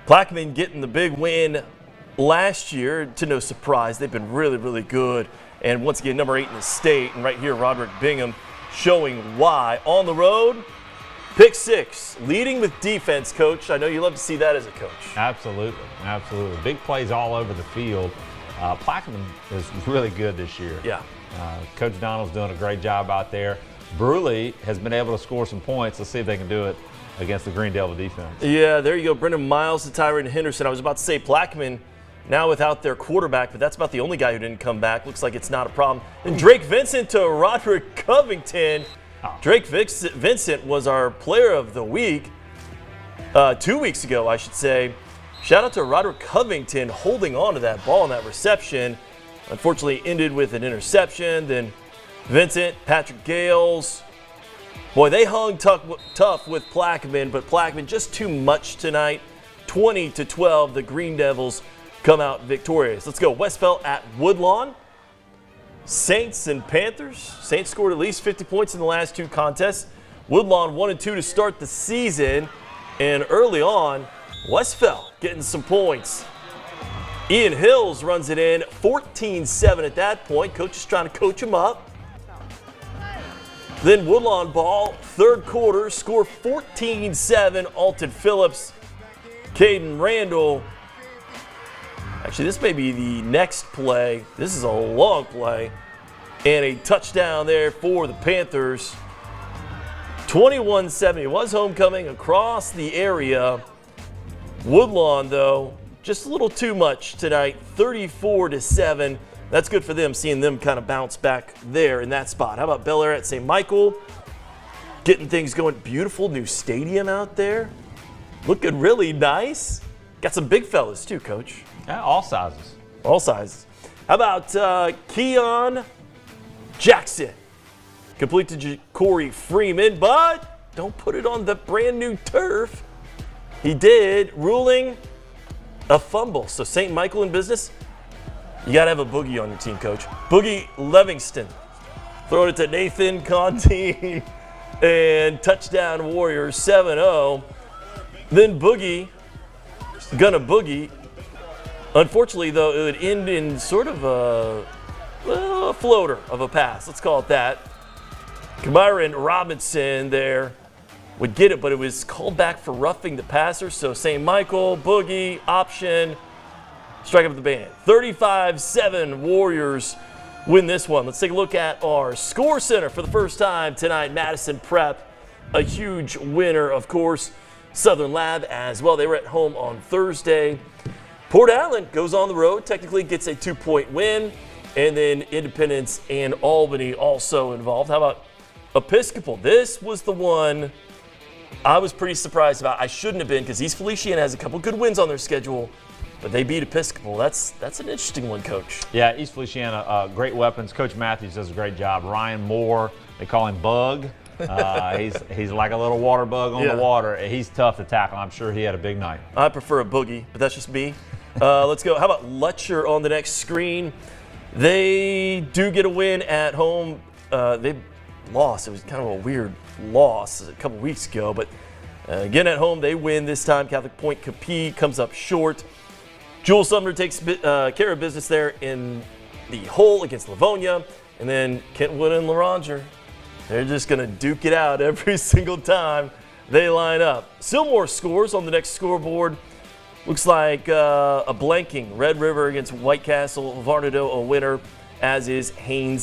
Plaquemine getting the big win last year, to no surprise. They've been really, really good. And once again, number 8 in the state. And right here, Roderick Bingham showing why. On the road, pick 6, leading with defense, Coach. I know you love to see that as a coach. Absolutely, absolutely. Big plays all over the field. Plaquemine is really good this year. Yeah. Coach Donald's doing a great job out there. Brusly has been able to score some points. Let's see if they can do it against the Green Devil defense. Yeah, there you go. Brendan Miles to Tyron Henderson. I was about to say Plaquemine now without their quarterback, but that's about the only guy who didn't come back. Looks like it's not a problem. And Drake Vincent to Roderick Covington. Drake Vincent was our player of the week 2 weeks ago, I should say. Shout out to Roderick Covington holding on to that ball and that reception. Unfortunately, ended with an interception. Then Vincent, Patrick Gales. Boy, they hung tough with Plaquemine, but Plaquemine just too much tonight. 20-12, the Green Devils come out victorious. Let's go. West Fel at Woodlawn. Saints and Panthers. Saints scored at least 50 points in the last 2 contests. Woodlawn 1-2 to start the season. And early on, West Fel getting some points. Ian Hills runs it in, 14-7 at that point. Coach is trying to coach him up. Then Woodlawn ball, third quarter, score 14-7. Alton Phillips, Caden Randall. Actually, this may be the next play. This is a long play. And a touchdown there for the Panthers. 21-7. It was homecoming across the area. Woodlawn, though, just a little too much tonight. 34-7. That's good for them, seeing them kind of bounce back there in that spot. How about Belaire at St. Michael? Getting things going. Beautiful new stadium out there. Looking really nice. Got some big fellas, too, Coach. Yeah, all sizes. All sizes. How about Keon Jackson? Complete to Corey Freeman, but don't put it on the brand new turf. He did, ruling a fumble. So St. Michael in business. You got to have a Boogie on your team, Coach. Boogie Livingston. Throwing it to Nathan Conti. And touchdown Warriors 7-0. Then Boogie, gonna Boogie. Unfortunately, though, it would end in sort of a floater of a pass. Let's call it that. Byron Robinson there would get it, but it was called back for roughing the passer. So St. Michael, Boogie, option, strike up the band. 35-7 Warriors win this one. Let's take a look at our score center for the first time tonight. Madison Prep, a huge winner, of course. Southern Lab as well. They were at home on Thursday. Port Allen goes on the road, technically gets a 2-point win. And then Independence and Albany also involved. How about Episcopal? This was the one I was pretty surprised about. I shouldn't have been, because East Feliciana has a couple good wins on their schedule, but they beat Episcopal. That's an interesting one, Coach. Yeah, East Feliciana, great weapons. Coach Matthews does a great job. Ryan Moore, they call him Bug. He's like a little water bug on the water. He's tough to tackle. I'm sure he had a big night. I prefer a Boogie, but that's just me. Let's go. How about Lutcher on the next screen? They do get a win at home. They lost. It was kind of a weird loss a couple weeks ago, but again at home they win this time. Catholic Point Capee comes up short. Jewel Sumner takes care of business there in the hole against Livonia, and then Kentwood and LaRonger, they're just going to duke it out every single time they line up. Still more scores on the next scoreboard. Looks like a blanking. Red River against White Castle. Varnado a winner, as is Haynes.